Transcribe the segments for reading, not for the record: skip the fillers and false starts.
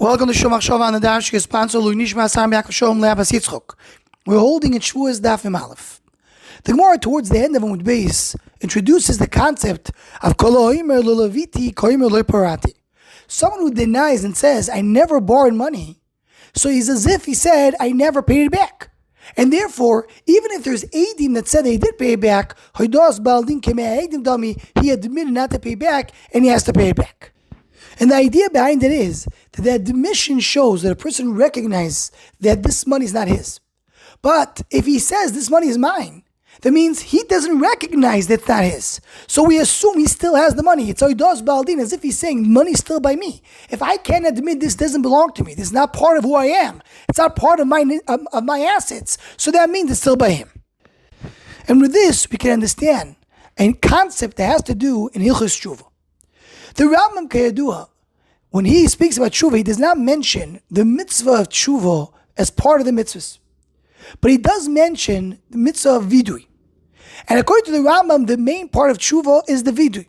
Welcome to Shomach Shova on the Dash, sponsor Lugnishma Sam Yaakov Shalom Le'Abbas Yitzchok. We're holding in Shavuos Daf Mem Aleph. The Gemara towards the end of Amud Beis introduces the concept of Kol Ha'omer Lo Leviti K'omer Lo Parati. Someone who denies and says, I never borrowed money, so he's as if he said, I never paid it back. And therefore, even if there's Eidim that said they did pay it back, he admitted not to pay back, and he has to pay it back. And the idea behind it is that the admission shows that a person recognizes that this money is not his. But if he says this money is mine, that means he doesn't recognize that it's not his. So we assume he still has the money. It's Oidos Baldin, as if he's saying money's still by me. If I can't admit this doesn't belong to me, this is not part of who I am, it's not part of my assets, so that means it's still by him. And with this, we can understand a concept that has to do in Hilchos Tshuva. The Rambam Kayadua, when he speaks about Tshuva, he does not mention the mitzvah of Tshuva as part of the mitzvahs. But he does mention the mitzvah of Viduy. And according to the Rambam, the main part of Tshuva is the Viduy.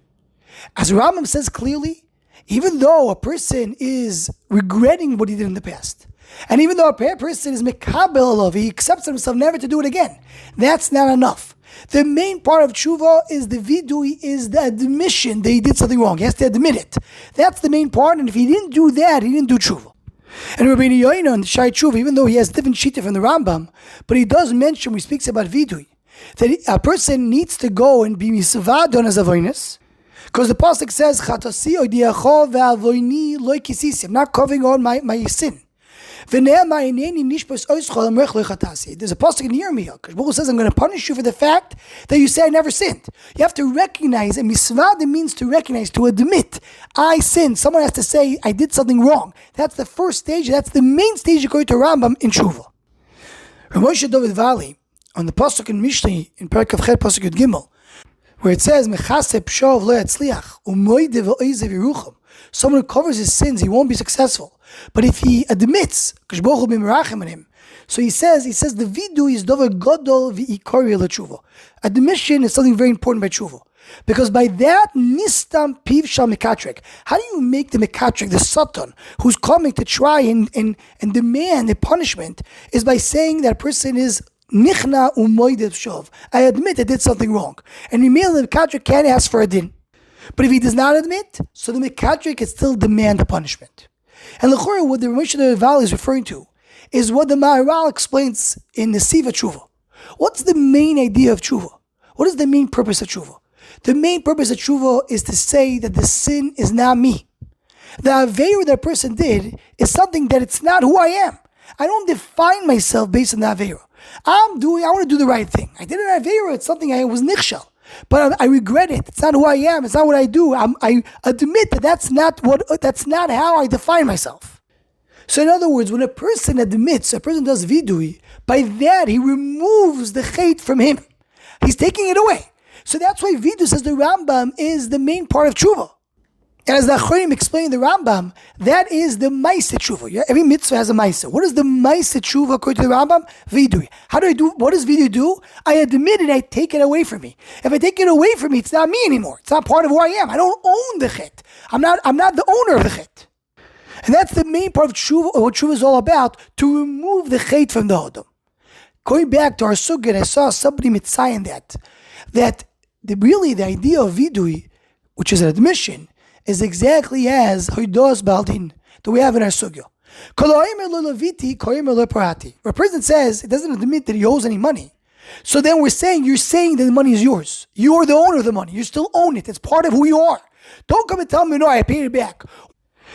As the Rambam says clearly, even though a person is regretting what he did in the past, and even though a person is mekabel of, he accepts himself never to do it again, that's not enough. The main part of tshuva is the vidui, is the admission that he did something wrong. He has to admit it. That's the main part, and if he didn't do that, he didn't do tshuva. And Rabbeinu Yoina and Shai Tshuva, even though he has different shita from the Rambam, but he does mention when he speaks about vidui, that a person needs to go and be misavad on his avoinus, because the pasuk says, "Chatasi odiacho ve'avoini lo kisisi." I'm not covering on my sin. There's a pasuk in Yirmiyah, because Baruch says, I'm going to punish you for the fact that you say I never sinned. You have to recognize, and misvada means to recognize, to admit, I sinned. Someone has to say, I did something wrong. That's the first stage, that's the main stage according to Rambam in Tshuva. Rav Moshe David Vali, on the pasuk in Mishnah, in Perek Chet pasuk Yud Gimel, where it says, Mechaseh pshov lo yatzliach, umoide ve'oizev yerucham. Someone who covers his sins, he won't be successful. But if he admits, so he says the vidu is dover godol v'ikori l'tshuva. Admission is something very important by tshuva, because by that nistam piv shal mekatrek. How do you make the mekatrek, the satan, who's coming to try and demand a punishment, is by saying that a person is nichna umoidev shov. I admit I did something wrong, and immediately the mekatrek can't ask for a din. But if he does not admit, so the mekatrek can still demand a punishment. And l'chora, what the Moshe Val is referring to is what the Maharal explains in the Siva Tshuva. What's the main idea of Tshuva? What is the main purpose of Tshuva? The main purpose of Tshuva is to say that the sin is not me. The Aveira that a person did is something that it's not who I am. I don't define myself based on the Aveira. I want to do the right thing. I did an Aveira, it's something I was nichshal. But I regret it. It's not who I am. It's not what I do. I admit that that's not how I define myself. So in other words, when a person admits, a person does vidui, by that he removes the hate from him. He's taking it away. So that's why vidu, says the Rambam, is the main part of tshuva. And as the Achorim explained the Rambam, that is the Maaseh Tshuva. Yeah? Every mitzvah has a Maaseh. What is the Maaseh Tshuva according to the Rambam? Vidui. How do I do? What does Vidui do? I admit it, I take it away from me. If I take it away from me, it's not me anymore. It's not part of who I am. I don't own the chet. I'm not the owner of the chet. And that's the main part of Tshuva, what Tshuva is all about, to remove the chet from the Hodom. Going back to our Sukkot, I saw somebody mitzayin that the idea of Vidui, which is an admission, is exactly as Hoidos Baldin that we have in our sugya. If a person says it doesn't admit that he owes any money, so then you're saying that the money is yours. You're the owner of the money. You still own it. It's part of who you are. Don't come and tell me, no, I paid it back.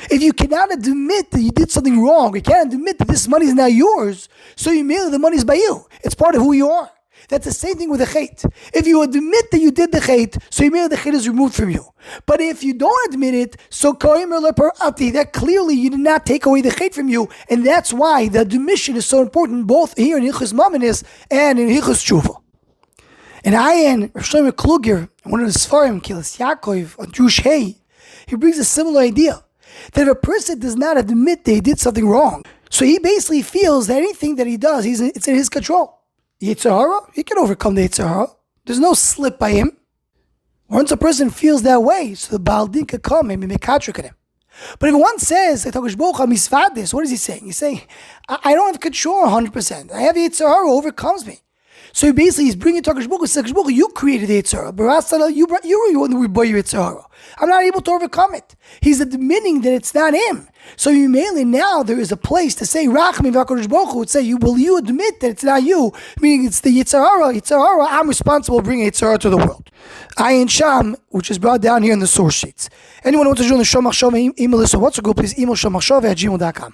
If you cannot admit that you did something wrong, you can't admit that this money is not yours, so immediately the money is by you. It's part of who you are. That's the same thing with the chait. If you admit that you did the chait, so immediately the chait is removed from you. But if you don't admit it, so that clearly you did not take away the chait from you, and that's why the admission is so important, both here in Hilchos Mamanis and in Hilchos Tshuva. And Ayin, Rav Shlomo Kluger, one of the Sfarim, Kilas Yaakov, on Jewish Hay, he brings a similar idea, that if a person does not admit that he did something wrong, so he basically feels that anything that he does, it's in his control. Yetzer hara, he can overcome the Yetzer hara. There's no slip by him. Once a person feels that way, so the Baal Din could come and be mekatrik at him. But if one says, misvadis, what is he saying? He's saying, I don't have control 100%. I have Yetzer Hara overcomes me. So basically, he's bringing to HaKadosh Baruch Hu, says, HaKadosh Baruch Hu, you created the Yetzer Hara. You were the one who brought your Yetzer Hara. I'm not able to overcome it. He's admitting that it's not him. So you mainly now there is a place to say Rachmi v'HaKadosh Baruch Hu would say, will you admit that it's not you? Meaning it's the Yetzer Hara. I'm responsible for bringing Yetzer Hara to the world. Ayin Sham, which is brought down here in the source sheets. Anyone who wants to join the Shomach Shova email list, what's the group? Please email shomachshova@gmail.com.